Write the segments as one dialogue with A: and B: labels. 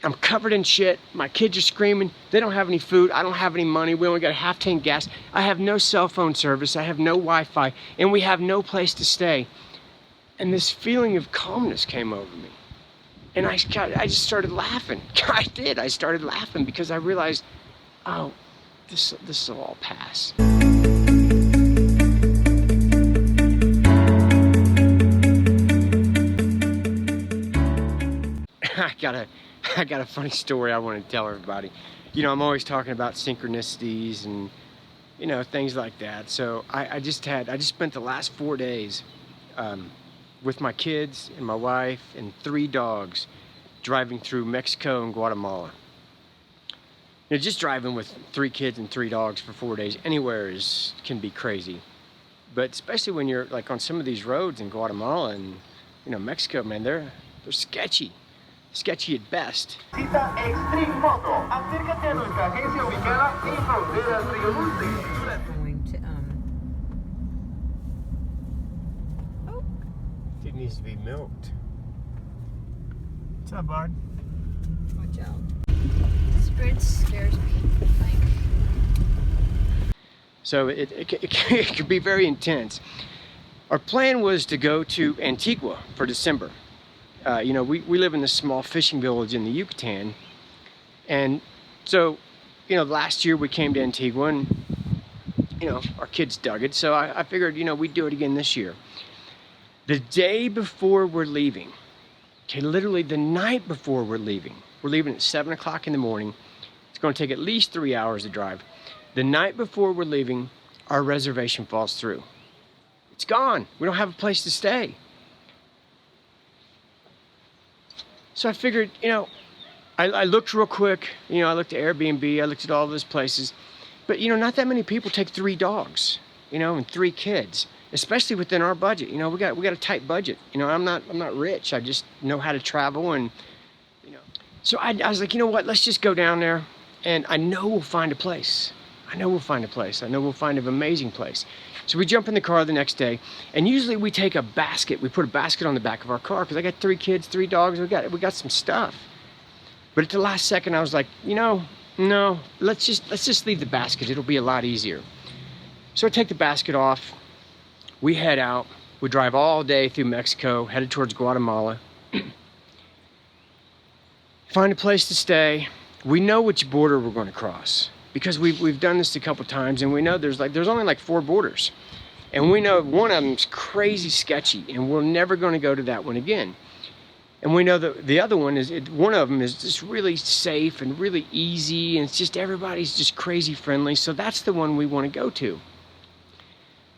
A: I'm covered in shit. My kids are screaming. They don't have any food. I don't have any money. We only got a half tank gas. I have no cell phone service. I have no Wi-Fi, and we have no place to stay. And this feeling of calmness came over me. And I just started laughing. I did. I started laughing because I realized, oh, this will all pass. I got a funny story I want to tell everybody. You know, I'm always talking about synchronicities and, you know, things like that. So I just spent the last 4 days with my kids and my wife and 3 dogs driving through Mexico and Guatemala. You know, just driving with 3 kids and 3 dogs for 4 days anywhere can be crazy. But especially when you're like on some of these roads in Guatemala and, you know, Mexico, man, they're sketchy. Sketchy at best.
B: Going to,
A: oh. It needs to be milked. What's up, bud?
C: Watch out. This bridge scares me, like.
A: So it could be very intense. Our plan was to go to Antigua for December. You know, we live in this small fishing village in the Yucatan. And so, you know, last year we came to Antigua and, you know, our kids dug it. So I figured, you know, we'd do it again this year. The day before we're leaving, okay, literally the night before we're leaving at 7 o'clock in the morning. It's going to take at least 3 hours to drive. The night before we're leaving, our reservation falls through. It's gone. We don't have a place to stay. So I figured, you know, I looked real quick. You know, I looked at Airbnb, I looked at all those places. But, you know, not that many people take 3 dogs, you know, and 3 kids, especially within our budget. You know, we got a tight budget. You know, I'm not rich. I just know how to travel and, you know. So I was like, you know what, let's just go down there and I know we'll find a place. I know we'll find an amazing place. So we jump in the car the next day, and usually we take a basket. We put a basket on the back of our car because I got 3 kids, 3 dogs. We got some stuff. But at the last second, I was like, you know, no, let's just leave the basket. It'll be a lot easier. So I take the basket off. We head out. We drive all day through Mexico, headed towards Guatemala. Find a place to stay. We know which border we're going to cross, because we've done this a couple times, and we know there's only like 4 borders, and we know one of them's crazy sketchy, and we're never going to go to that one again. And we know that the other one one of them is just really safe and really easy, and it's just everybody's just crazy friendly. So that's the one we want to go to.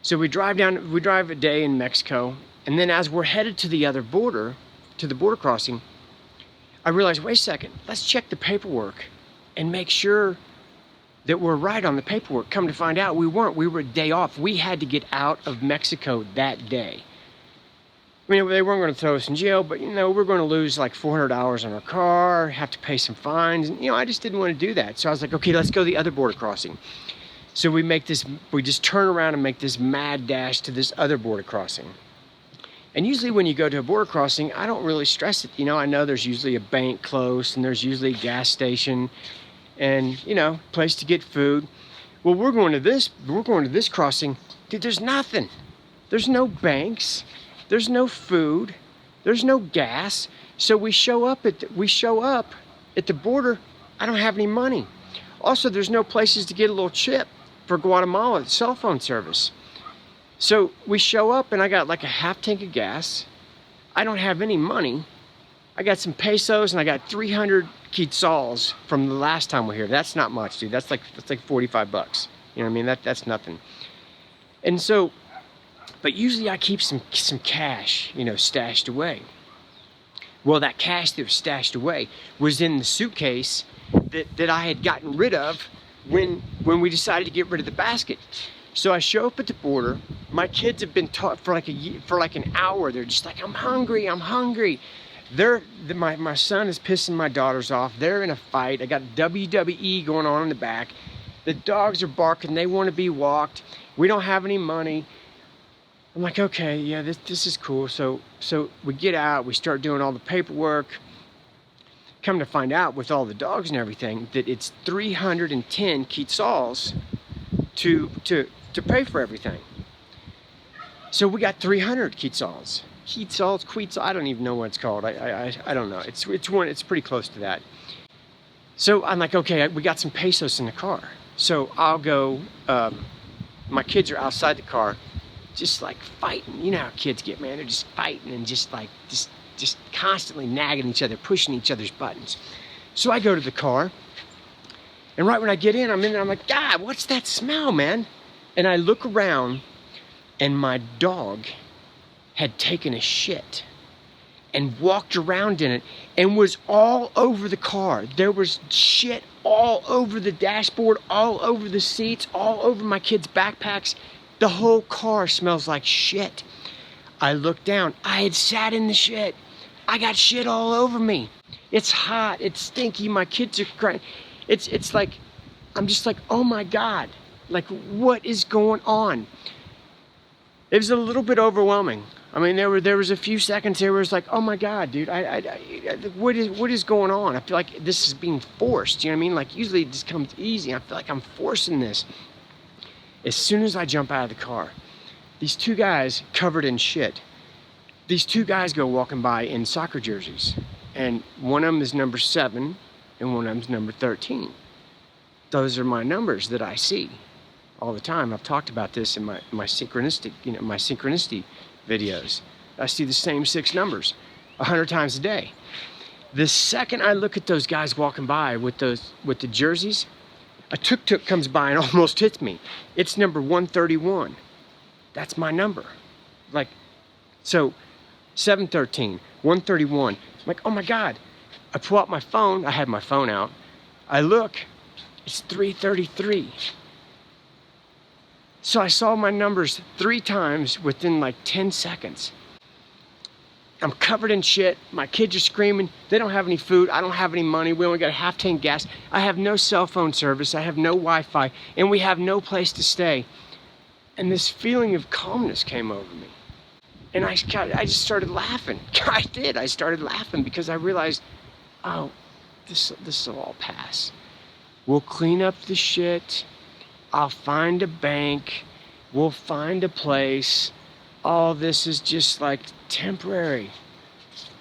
A: So we drive a day in Mexico, and then as we're headed to the other border, to the border crossing, I realized, wait a second, let's check the paperwork and make sure that we're right on the paperwork. Come to find out, we weren't. We were a day off. We had to get out of Mexico that day. I mean, they weren't going to throw us in jail, but, you know, we're going to lose like $400 on our car, have to pay some fines. And, you know, I just didn't want to do that. So I was like, okay, let's go to the other border crossing. So we just turn around and make this mad dash to this other border crossing. And usually when you go to a border crossing, I don't really stress it. You know, I know there's usually a bank close, and there's usually a gas station, and, you know, place to get food. Well, we're going to this crossing. Dude, there's nothing. There's no banks. There's no food. There's no gas. So we show up at the border. I don't have any money. Also, there's no places to get a little chip for Guatemala cell phone service. So we show up, and I got like a half tank of gas. I don't have any money. I got some pesos, and I got 300 quetzals from the last time we were here. That's not much, dude. That's like $45. You know what I mean? That's nothing. And so, but usually I keep some cash, you know, stashed away. Well, that cash that was stashed away was in the suitcase that I had gotten rid of when we decided to get rid of the basket. So I show up at the border. My kids have been taught for like an hour. They're just like, I'm hungry. My son is pissing my daughters off. They're in a fight. I got WWE going on in the back. The dogs are barking. They want to be walked. We don't have any money. I'm like, okay, yeah, this is cool. So we get out. We start doing all the paperwork. Come to find out, with all the dogs and everything, that it's 310 quetzals to pay for everything. So we got 300 quetzals. I don't even know what it's called. I don't know. It's pretty close to that. So I'm like, okay, we got some pesos in the car. So I'll go, my kids are outside the car, just like fighting. You know how kids get, man. They're just fighting and just constantly nagging each other, pushing each other's buttons. So I go to the car, and right when I get in, I'm in there, I'm like, God, what's that smell, man? And I look around, and my dog had taken a shit and walked around in it and was all over the car. There was shit all over the dashboard, all over the seats, all over my kids' backpacks. The whole car smells like shit. I looked down. I had sat in the shit. I got shit all over me. It's hot. It's stinky. My kids are crying. It's like, I'm just like, oh my God. Like, what is going on? It was a little bit overwhelming. I mean, there was a few seconds there where it was like, oh my God, dude, what is going on? I feel like this is being forced. You know what I mean? Like, usually it just comes easy. I feel like I'm forcing this. As soon as I jump out of the car, these two guys covered in shit. These two guys go walking by in soccer jerseys, and one of them is number 7, and one of them is number 13. Those are my numbers that I see all the time. I've talked about this in my synchronistic, my synchronicity videos. I see the same 6 numbers 100 times a day. The second I look at those guys walking by with the jerseys, a tuk-tuk comes by and almost hits me. It's number 131. That's my number. Like, so 713, 131. I'm like, oh my God. I pull out my phone. I had my phone out. I look, it's 333. So I saw my numbers 3 times within like 10 seconds. I'm covered in shit. My kids are screaming. They don't have any food. I don't have any money. We only got a half tank gas. I have no cell phone service. I have no Wi-Fi. And we have no place to stay. And this feeling of calmness came over me. And I just started laughing. I did. I started laughing because I realized, oh, this will all pass. We'll clean up the shit. I'll find a bank. We'll find a place. All this is just like temporary.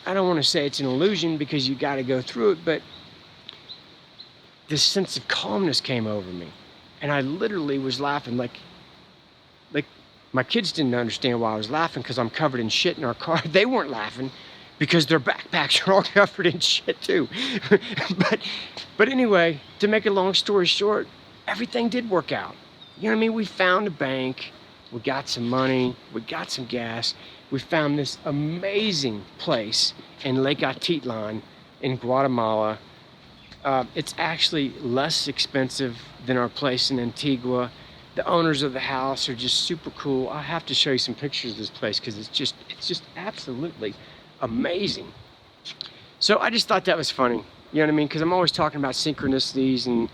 A: I don't want to say it's an illusion because you got to go through it, but this sense of calmness came over me. And I literally was laughing like my kids didn't understand why I was laughing because I'm covered in shit in our car. They weren't laughing because their backpacks are all covered in shit too. But anyway, to make a long story short, everything did work out. You know what I mean? We found a bank. We got some money. We got some gas. We found this amazing place in Lake Atitlan in Guatemala. It's actually less expensive than our place in Antigua. The owners of the house are just super cool. I have to show you some pictures of this place because it's just absolutely amazing. So I just thought that was funny. You know what I mean? Because I'm always talking about synchronicities and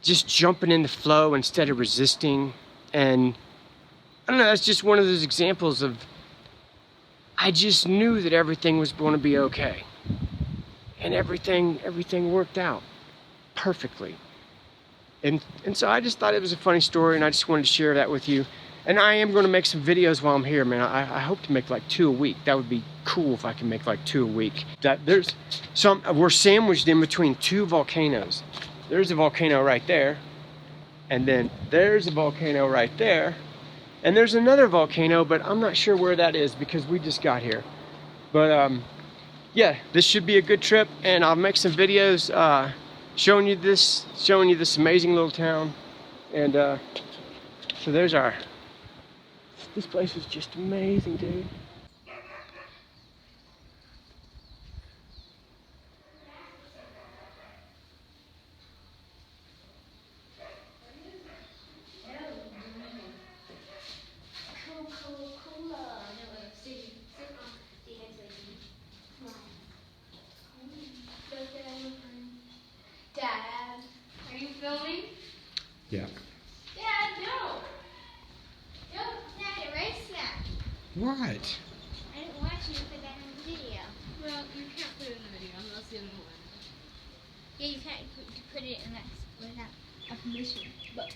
A: just jumping in the flow instead of resisting. And I don't know, that's just one of those examples of I just knew that everything was going to be okay. And everything worked out perfectly. And so I just thought it was a funny story, and I just wanted to share that with you. And I am going to make some videos while I'm here, man. I hope to make like 2 a week. That would be cool if I can make like 2 a week. We're sandwiched in between 2 volcanoes. There's a volcano right there, and then there's a volcano right there, and there's another volcano, but I'm not sure where that is because we just got here. But yeah, this should be a good trip, and I'll make some videos showing you this amazing little town. And so there's this place is just amazing, dude.
C: Dad, are you filming?
A: Yeah.
C: Dad, no. No, Dad, erase that.
A: What?
C: I didn't want you to put that in the video.
B: Well, you can't put it in the video unless you
C: Yeah, you can't put it in that without a permission. But.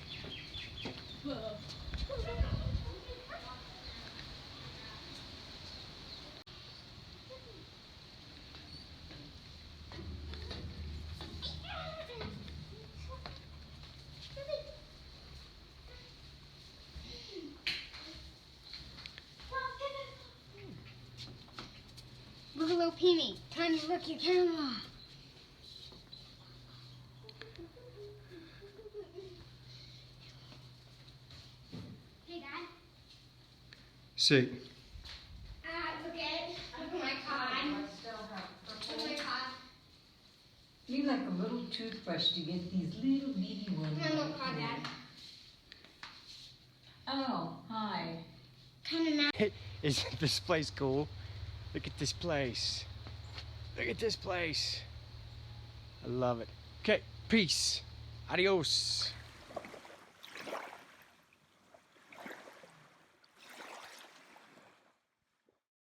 C: Look at little Peemy. Time to look at your camera. Hey, Dad.
A: See.
C: Look at my card. Look at my card.
B: You like a little toothbrush to get these little bitty ones.
C: My little card, Dad.
B: Oh, hi.
C: Kind of mad.
A: Isn't this place cool? Look at this place. Look at this place. I love it. Okay, peace. Adios.